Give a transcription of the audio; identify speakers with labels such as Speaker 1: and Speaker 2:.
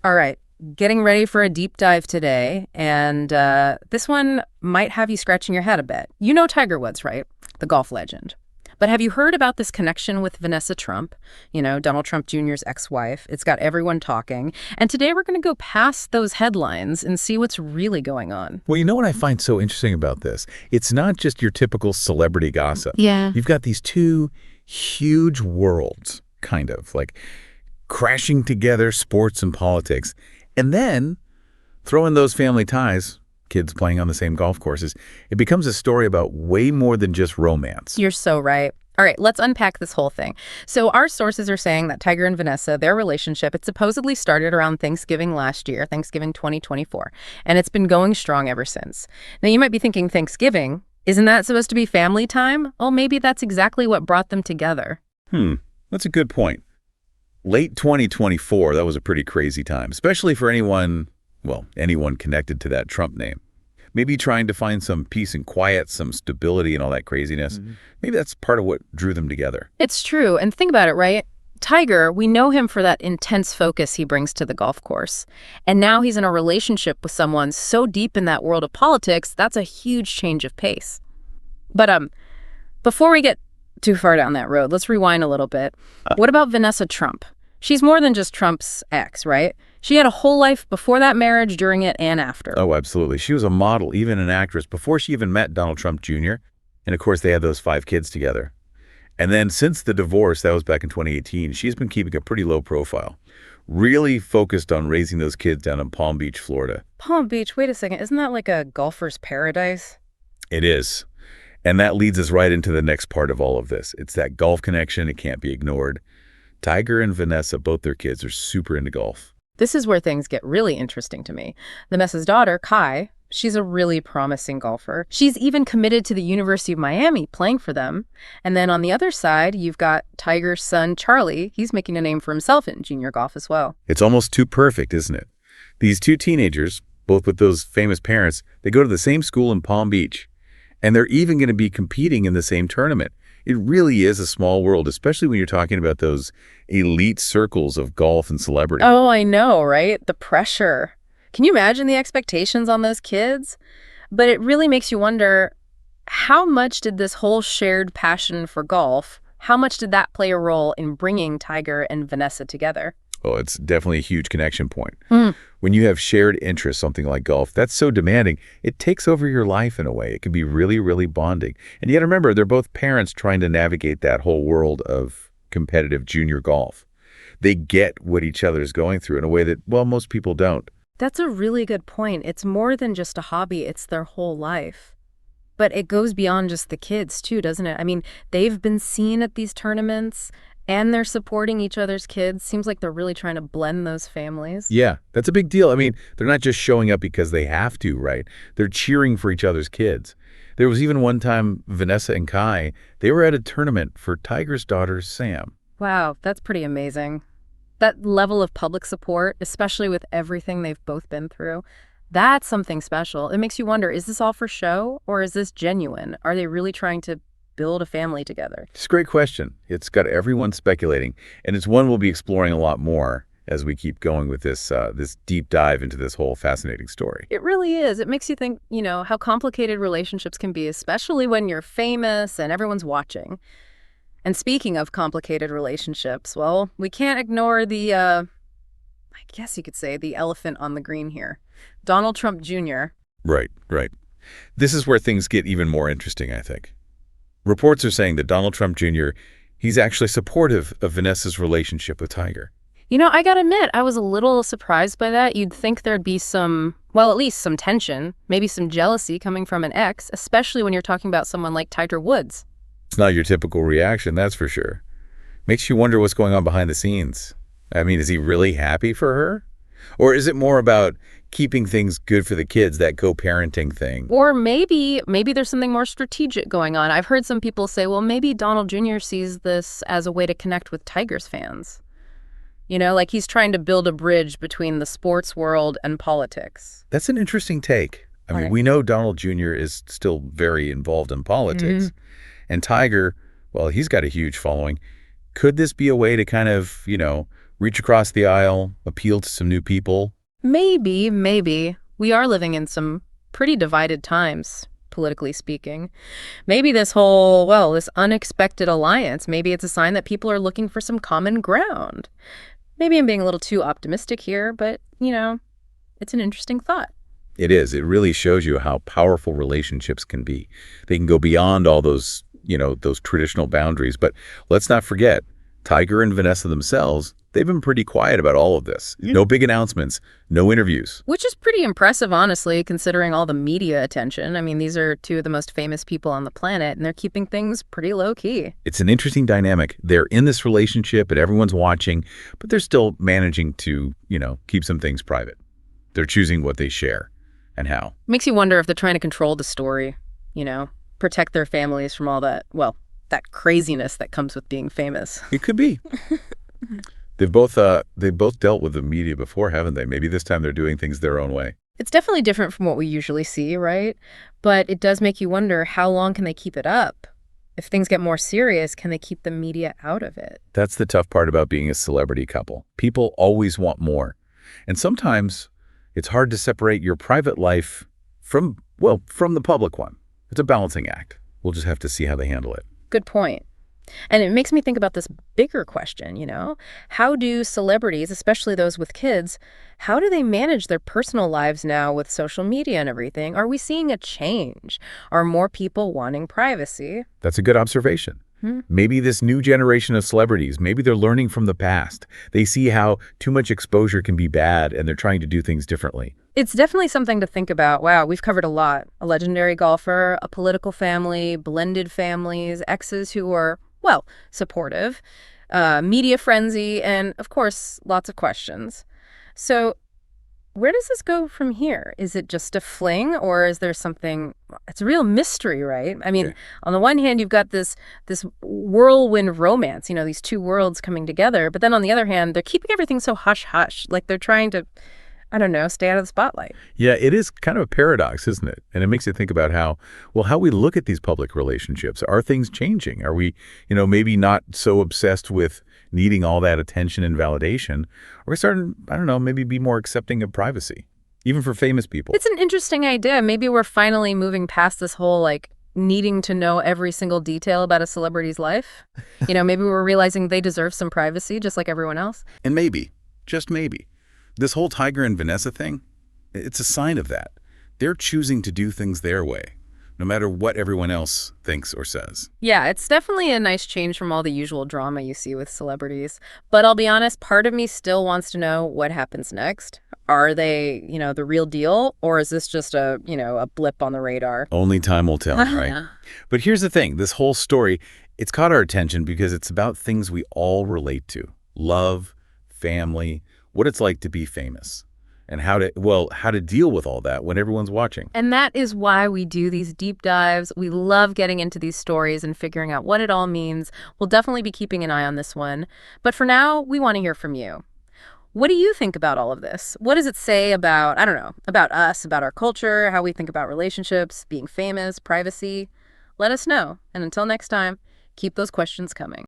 Speaker 1: All right, getting ready for a deep dive today, and this one might have you scratching your head a bit. You know Tiger Woods, right? The golf legend. But have you heard about this connection with Vanessa Trump, Donald Trump Jr.'s ex-wife? It's got everyone talking. And today we're going to go past those headlines and see what's really going on.
Speaker 2: Well, you know what I find so interesting about this? It's not just your typical celebrity gossip.
Speaker 1: Yeah.
Speaker 2: You've got these two huge worlds, kind of, like crashing together, sports and politics. And then throw in those family ties, kids playing on the same golf courses. It becomes a story about way more than just romance.
Speaker 1: You're so right. All right, let's unpack this whole thing. So our sources are saying that Tiger and Vanessa, their relationship, it supposedly started around Thanksgiving last year, Thanksgiving 2024, and it's been going strong ever since. Now, you might be thinking, Thanksgiving? Isn't that supposed to be family time? Well, maybe that's exactly what brought them together.
Speaker 2: That's a good point. Late 2024, that was a pretty crazy time, especially for anyone connected to that Trump name. Maybe trying to find some peace and quiet, some stability and all that craziness. Maybe that's part of what drew them together.
Speaker 1: It's true. And think about it, right? Tiger, we know him for that intense focus he brings to the golf course. And now he's in a relationship with someone so deep in that world of politics, that's a huge change of pace. But before we get too far down that road, let's rewind a little bit. What about Vanessa Trump? She's more than just Trump's ex, right? She had a whole life before that marriage, during it, and after.
Speaker 2: Oh, absolutely. She was a model, even an actress, before she even met Donald Trump Jr. And of course, they had those 5 kids together. And then since the divorce, that was back in 2018, she's been keeping a pretty low profile, really focused on raising those kids down in Palm Beach, Florida.
Speaker 1: Palm Beach, wait a second. Isn't that like a golfer's paradise?
Speaker 2: It is. And that leads us right into the next part of all of this. It's that golf connection. It can't be ignored. Tiger and Vanessa, both their kids, are super into golf.
Speaker 1: This is where things get really interesting to me. Vanessa's daughter, Kai, she's a really promising golfer. She's even committed to the University of Miami, playing for them. And then on the other side, you've got Tiger's son, Charlie. He's making a name for himself in junior golf as well.
Speaker 2: It's almost too perfect, isn't it? These two teenagers, both with those famous parents, they go to the same school in Palm Beach. And they're even going to be competing in the same tournament. It really is a small world, especially when you're talking about those elite circles of golf and celebrity.
Speaker 1: Oh, I know, right? The pressure. Can you imagine the expectations on those kids? But it really makes you wonder, how much did this whole shared passion for golf, how much did that play a role in bringing Tiger and Vanessa together?
Speaker 2: Well, it's definitely a huge connection point. When you have shared interests, something like golf, that's so demanding. It takes over your life in a way. It can be really, really bonding. And you got to remember, they're both parents trying to navigate that whole world of competitive junior golf. They get what each other is going through in a way that, well, most people don't.
Speaker 1: That's a really good point. It's more than just a hobby. It's their whole life. But it goes beyond just the kids, too, doesn't it? I mean, they've been seen at these tournaments, and they're supporting each other's kids. Seems like they're really trying to blend those families.
Speaker 2: Yeah, that's a big deal. I mean, they're not just showing up because they have to, right? They're cheering for each other's kids. There was even one time Vanessa and Kai, they were at a tournament for Tiger's daughter, Sam.
Speaker 1: Wow, that's pretty amazing. That level of public support, especially with everything they've both been through, that's something special. It makes you wonder, is this all for show or is this genuine? Are they really trying to build a family together?
Speaker 2: It's a great question. It's got everyone speculating, and it's one we'll be exploring a lot more as we keep going with this deep dive into this whole fascinating story.
Speaker 1: It really is. It makes you think, how complicated relationships can be, especially when you're famous and everyone's watching. And speaking of complicated relationships, well, we can't ignore the, I guess you could say, the elephant on the green here. Donald Trump Jr.
Speaker 2: Right. This is where things get even more interesting, I think. Reports are saying that Donald Trump Jr., he's actually supportive of Vanessa's relationship with Tiger.
Speaker 1: I gotta admit, I was a little surprised by that. You'd think there'd be at least some tension, maybe some jealousy coming from an ex, especially when you're talking about someone like Tiger Woods.
Speaker 2: It's not your typical reaction, that's for sure. Makes you wonder what's going on behind the scenes. I mean, is he really happy for her? Or is it more about keeping things good for the kids, that co-parenting thing?
Speaker 1: Or maybe there's something more strategic going on. I've heard some people say, well, maybe Donald Jr. sees this as a way to connect with Tiger's fans. Like he's trying to build a bridge between the sports world and politics.
Speaker 2: That's an interesting take. I mean, we know Donald Jr. is still very involved in politics. And Tiger, well, he's got a huge following. Could this be a way to kind of, Reach across the aisle, appeal to some new people.
Speaker 1: Maybe. We are living in some pretty divided times, politically speaking. Maybe this unexpected alliance, maybe it's a sign that people are looking for some common ground. Maybe I'm being a little too optimistic here, but, it's an interesting thought.
Speaker 2: It is. It really shows you how powerful relationships can be. They can go beyond all those, those traditional boundaries. But let's not forget, Tiger and Vanessa themselves, they've been pretty quiet about all of this. No big announcements, no interviews.
Speaker 1: Which is pretty impressive, honestly, considering all the media attention. I mean, these are two of the most famous people on the planet, and they're keeping things pretty low-key.
Speaker 2: It's an interesting dynamic. They're in this relationship, and everyone's watching, but they're still managing to, keep some things private. They're choosing what they share and how.
Speaker 1: Makes you wonder if they're trying to control the story, protect their families from all that, that craziness that comes with being famous.
Speaker 2: It could be. They've both dealt with the media before, haven't they? Maybe this time they're doing things their own way.
Speaker 1: It's definitely different from what we usually see, right? But it does make you wonder, how long can they keep it up? If things get more serious, can they keep the media out of it?
Speaker 2: That's the tough part about being a celebrity couple. People always want more. And sometimes it's hard to separate your private life from the public one. It's a balancing act. We'll just have to see how they handle it.
Speaker 1: Good point. And it makes me think about this bigger question, How do celebrities, especially those with kids, how do they manage their personal lives now with social media and everything? Are we seeing a change? Are more people wanting privacy?
Speaker 2: That's a good observation. Maybe this new generation of celebrities, maybe they're learning from the past. They see how too much exposure can be bad, and they're trying to do things differently.
Speaker 1: It's definitely something to think about. Wow, we've covered a lot. A legendary golfer, a political family, blended families, exes who were, supportive, media frenzy, and, of course, lots of questions. So where does this go from here? Is it just a fling, or is there something? It's a real mystery, right? I mean, On the one hand, you've got this whirlwind romance, these two worlds coming together. But then on the other hand, they're keeping everything so hush-hush, like they're trying to, stay out of the spotlight.
Speaker 2: Yeah, it is kind of a paradox, isn't it? And it makes you think about how we look at these public relationships. Are things changing? Are we, maybe not so obsessed with needing all that attention and validation? Or we're starting, maybe be more accepting of privacy, even for famous people.
Speaker 1: It's an interesting idea. Maybe we're finally moving past this whole, needing to know every single detail about a celebrity's life. Maybe we're realizing they deserve some privacy, just like everyone else.
Speaker 2: And maybe, just maybe, this whole Tiger and Vanessa thing, it's a sign of that. They're choosing to do things their way, no matter what everyone else thinks or says.
Speaker 1: Yeah, it's definitely a nice change from all the usual drama you see with celebrities. But I'll be honest, part of me still wants to know what happens next. Are they, the real deal? Or is this just a blip on the radar?
Speaker 2: Only time will tell, right? But here's the thing. This whole story, it's caught our attention because it's about things we all relate to. Love, family, what it's like to be famous, and how to deal with all that when everyone's watching.
Speaker 1: And that is why we do these deep dives. We love getting into these stories and figuring out what it all means. We'll definitely be keeping an eye on this one. But for now, we want to hear from you. What do you think about all of this? What does it say about, about us, about our culture, how we think about relationships, being famous, privacy? Let us know. And until next time, keep those questions coming.